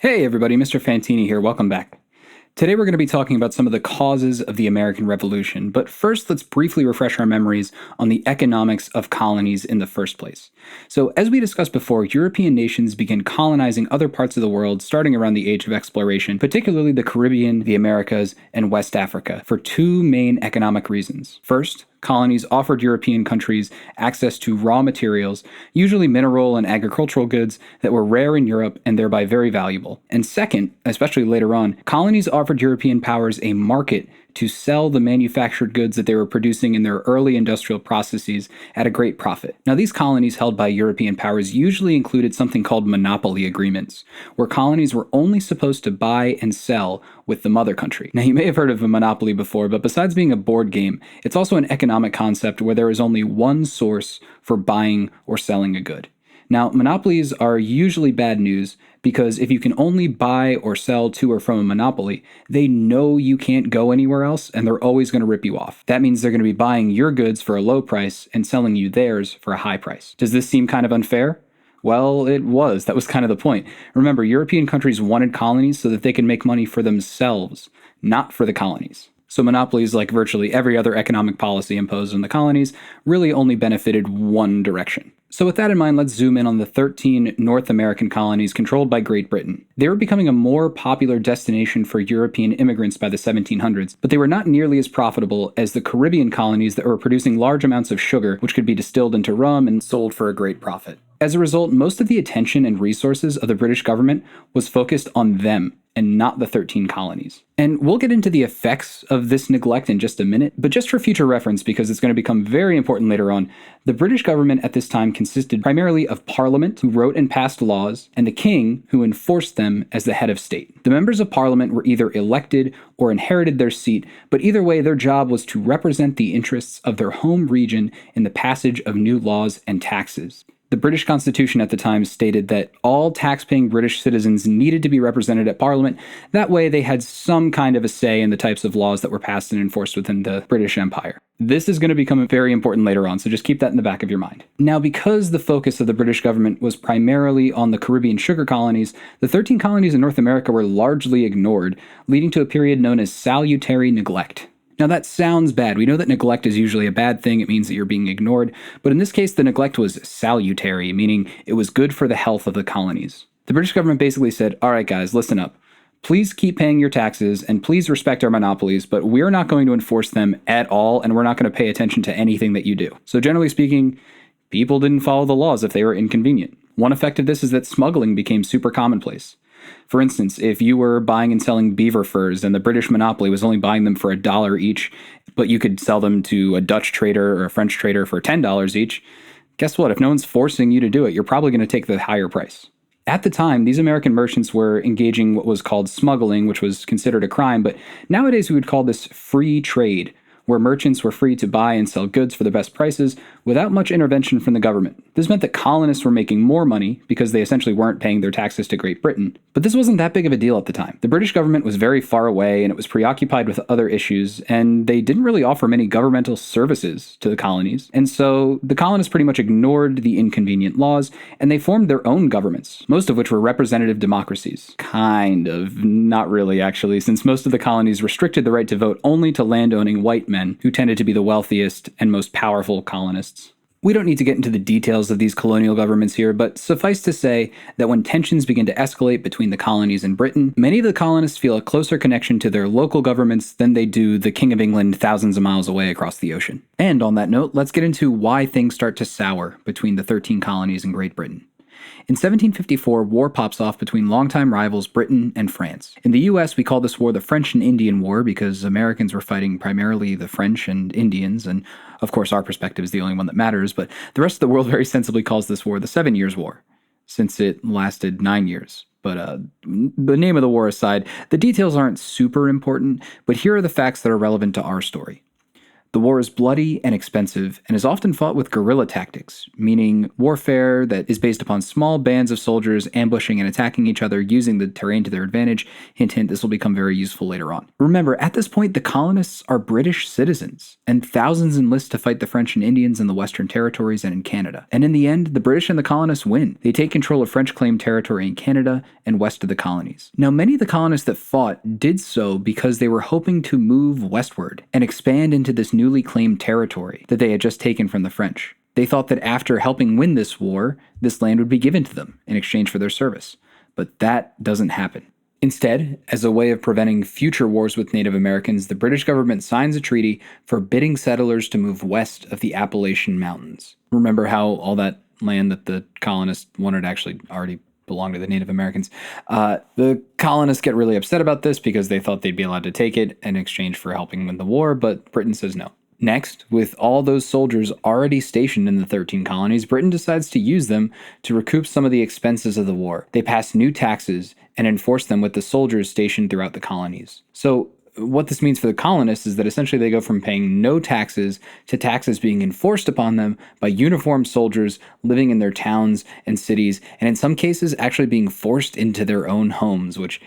Hey everybody, Mr. Fantini here, welcome back. Today we're going to be talking about some of the causes of the American Revolution, but first let's briefly refresh our memories on the economics of colonies in the first place. So, as we discussed before, European nations began colonizing other parts of the world starting around the Age of Exploration, particularly the Caribbean, the Americas, and West Africa, for two main economic reasons. First, colonies offered European countries access to raw materials, usually mineral and agricultural goods that were rare in Europe and thereby very valuable. And second, especially later on, colonies offered European powers a market to sell the manufactured goods that they were producing in their early industrial processes at a great profit. Now, these colonies held by European powers usually included something called monopoly agreements, where colonies were only supposed to buy and sell with the mother country. Now, you may have heard of a monopoly before, but besides being a board game, it's also an economic concept where there is only one source for buying or selling a good. Now, monopolies are usually bad news because if you can only buy or sell to or from a monopoly, they know you can't go anywhere else and they're always going to rip you off. That means they're going to be buying your goods for a low price and selling you theirs for a high price. Does this seem kind of unfair? Well, it was. That was kind of the point. Remember, European countries wanted colonies so that they could make money for themselves, not for the colonies. So monopolies, like virtually every other economic policy imposed on the colonies, really only benefited one direction. So with that in mind, let's zoom in on the 13 North American colonies controlled by Great Britain. They were becoming a more popular destination for European immigrants by the 1700s, but they were not nearly as profitable as the Caribbean colonies that were producing large amounts of sugar, which could be distilled into rum and sold for a great profit. As a result, most of the attention and resources of the British government was focused on them and not the 13 colonies. And we'll get into the effects of this neglect in just a minute, but just for future reference, because it's going to become very important later on, the British government at this time consisted primarily of Parliament, who wrote and passed laws, and the King, who enforced them as the head of state. The members of Parliament were either elected or inherited their seat, but either way, their job was to represent the interests of their home region in the passage of new laws and taxes. The British Constitution at the time stated that all tax-paying British citizens needed to be represented at Parliament. That way they had some kind of a say in the types of laws that were passed and enforced within the British Empire. This is going to become very important later on, so just keep that in the back of your mind. Now, because the focus of the British government was primarily on the Caribbean sugar colonies, the 13 colonies in North America were largely ignored, leading to a period known as salutary neglect. Now that sounds bad. We know that neglect is usually a bad thing. It means that you're being ignored. But in this case, the neglect was salutary, meaning it was good for the health of the colonies. The British government basically said, all right, guys, listen up. Please keep paying your taxes and please respect our monopolies, but we're not going to enforce them at all, and we're not going to pay attention to anything that you do. So generally speaking, people didn't follow the laws if they were inconvenient. One effect of this is that smuggling became super commonplace. For instance, if you were buying and selling beaver furs and the British monopoly was only buying them for $1 each, but you could sell them to a Dutch trader or a French trader for $10 each, guess what? If no one's forcing you to do it, you're probably going to take the higher price. At the time, these American merchants were engaging what was called smuggling, which was considered a crime, but nowadays we would call this free trade, where merchants were free to buy and sell goods for the best prices without much intervention from the government. This meant that colonists were making more money because they essentially weren't paying their taxes to Great Britain. But this wasn't that big of a deal at the time. The British government was very far away and it was preoccupied with other issues, and they didn't really offer many governmental services to the colonies. And so the colonists pretty much ignored the inconvenient laws and they formed their own governments, most of which were representative democracies. Kind of. Not really, actually, since most of the colonies restricted the right to vote only to landowning white men, who tended to be the wealthiest and most powerful colonists. We don't need to get into the details of these colonial governments here, but suffice to say that when tensions begin to escalate between the colonies and Britain, many of the colonists feel a closer connection to their local governments than they do the King of England thousands of miles away across the ocean. And on that note, let's get into why things start to sour between the 13 colonies and Great Britain. In 1754, war pops off between longtime rivals Britain and France. In the US, we call this war the French and Indian War because Americans were fighting primarily the French and Indians, and of course our perspective is the only one that matters, but the rest of the world very sensibly calls this war the 7 Years' War, since it lasted 9 years. But the name of the war aside, the details aren't super important, but here are the facts that are relevant to our story. The war is bloody and expensive and is often fought with guerrilla tactics, meaning warfare that is based upon small bands of soldiers ambushing and attacking each other using the terrain to their advantage. Hint, hint, this will become very useful later on. Remember, at this point, the colonists are British citizens, and thousands enlist to fight the French and Indians in the Western Territories and in Canada. And in the end, the British and the colonists win. They take control of French-claimed territory in Canada and west of the colonies. Now, many of the colonists that fought did so because they were hoping to move westward and expand into this newly claimed territory that they had just taken from the French. They thought that after helping win this war, this land would be given to them in exchange for their service. But that doesn't happen. Instead, as a way of preventing future wars with Native Americans, the British government signs a treaty forbidding settlers to move west of the Appalachian Mountains. Remember how all that land that the colonists wanted actually already belonged to the Native Americans? The colonists get really upset about this because they thought they'd be allowed to take it in exchange for helping win the war, but Britain says no. Next, with all those soldiers already stationed in the 13 colonies, Britain decides to use them to recoup some of the expenses of the war. They pass new taxes and enforce them with the soldiers stationed throughout the colonies. So what this means for the colonists is that essentially they go from paying no taxes to taxes being enforced upon them by uniformed soldiers living in their towns and cities, and in some cases actually being forced into their own homes, which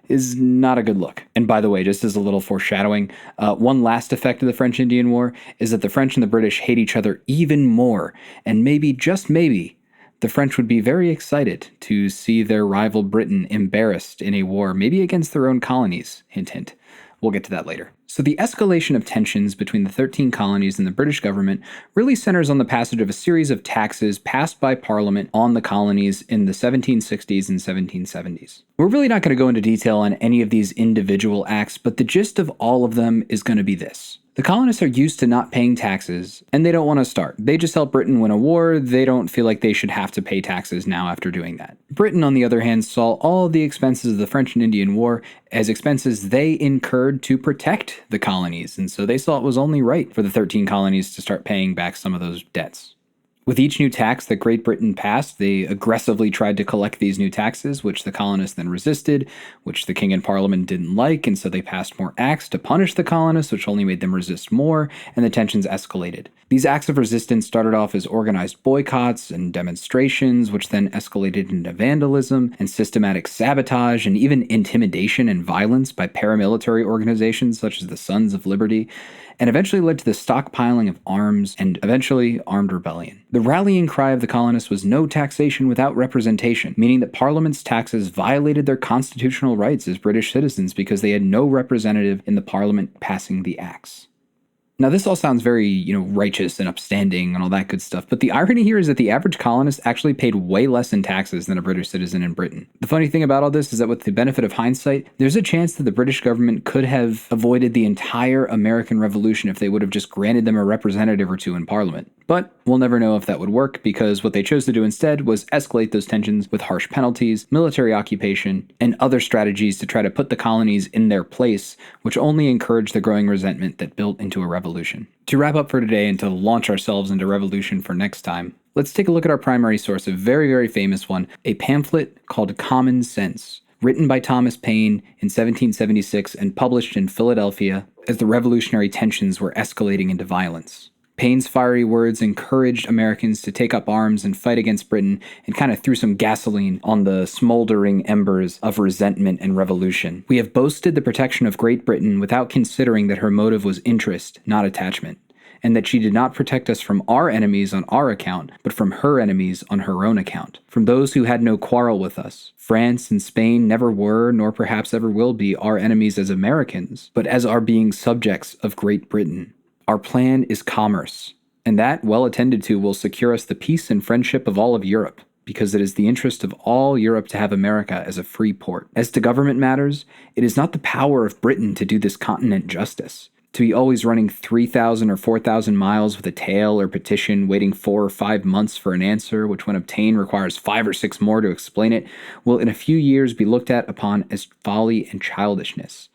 is not a good look. And by the way, just as a little foreshadowing, one last effect of the French-Indian War is that the French and the British hate each other even more, and maybe, just maybe, the French would be very excited to see their rival Britain embarrassed in a war, maybe against their own colonies, hint hint. We'll get to that later. So the escalation of tensions between the 13 colonies and the British government really centers on the passage of a series of taxes passed by Parliament on the colonies in the 1760s and 1770s. We're really not going to go into detail on any of these individual acts, but the gist of all of them is going to be this. The colonists are used to not paying taxes, and they don't want to start. They just helped Britain win a war. They don't feel like they should have to pay taxes now after doing that. Britain, on the other hand, saw all of the expenses of the French and Indian War as expenses they incurred to protect the colonies, and so they saw it was only right for the 13 colonies to start paying back some of those debts. With each new tax that Great Britain passed, they aggressively tried to collect these new taxes, which the colonists then resisted, which the king and parliament didn't like, and so they passed more acts to punish the colonists, which only made them resist more, and the tensions escalated. These acts of resistance started off as organized boycotts and demonstrations, which then escalated into vandalism and systematic sabotage and even intimidation and violence by paramilitary organizations such as the Sons of Liberty, and eventually led to the stockpiling of arms and eventually armed rebellion. The rallying cry of the colonists was no taxation without representation, meaning that Parliament's taxes violated their constitutional rights as British citizens because they had no representative in the Parliament passing the acts. Now, this all sounds very, righteous and upstanding and all that good stuff, but the irony here is that the average colonist actually paid way less in taxes than a British citizen in Britain. The funny thing about all this is that with the benefit of hindsight, there's a chance that the British government could have avoided the entire American Revolution if they would have just granted them a representative or two in Parliament. But we'll never know if that would work, because what they chose to do instead was escalate those tensions with harsh penalties, military occupation, and other strategies to try to put the colonies in their place, which only encouraged the growing resentment that built into a revolution. To wrap up for today and to launch ourselves into revolution for next time, let's take a look at our primary source, a very, very famous one, a pamphlet called Common Sense, written by Thomas Paine in 1776 and published in Philadelphia as the revolutionary tensions were escalating into violence. Paine's fiery words encouraged Americans to take up arms and fight against Britain, and kind of threw some gasoline on the smoldering embers of resentment and revolution. We have boasted the protection of Great Britain without considering that her motive was interest, not attachment, and that she did not protect us from our enemies on our account, but from her enemies on her own account, from those who had no quarrel with us. France and Spain never were, nor perhaps ever will be, our enemies as Americans, but as our being subjects of Great Britain. Our plan is commerce, and that, well attended to, will secure us the peace and friendship of all of Europe, because it is the interest of all Europe to have America as a free port. As to government matters, it is not the power of Britain to do this continent justice. To be always running 3,000 or 4,000 miles with a tale or petition, waiting 4 or 5 months for an answer, which when obtained requires 5 or 6 more to explain it, will in a few years be looked at upon as folly and childishness.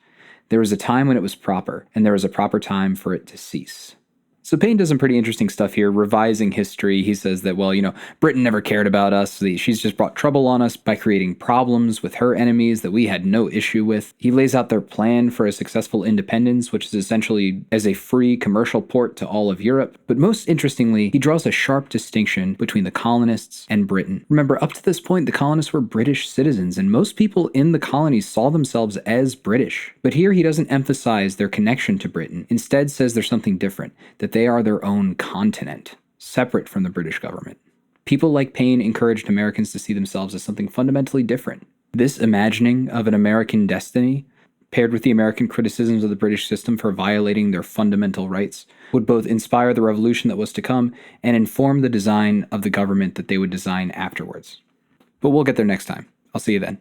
There was a time when it was proper, and there was a proper time for it to cease. So Payne does some pretty interesting stuff here, revising history. He says that, well, Britain never cared about us. She's just brought trouble on us by creating problems with her enemies that we had no issue with. He lays out their plan for a successful independence, which is essentially as a free commercial port to all of Europe. But most interestingly, he draws a sharp distinction between the colonists and Britain. Remember, up to this point, the colonists were British citizens, and most people in the colonies saw themselves as British. But here he doesn't emphasize their connection to Britain. Instead says there's something different, that they are their own continent, separate from the British government. People like Payne encouraged Americans to see themselves as something fundamentally different. This imagining of an American destiny, paired with the American criticisms of the British system for violating their fundamental rights, would both inspire the revolution that was to come and inform the design of the government that they would design afterwards. But we'll get there next time. I'll see you then.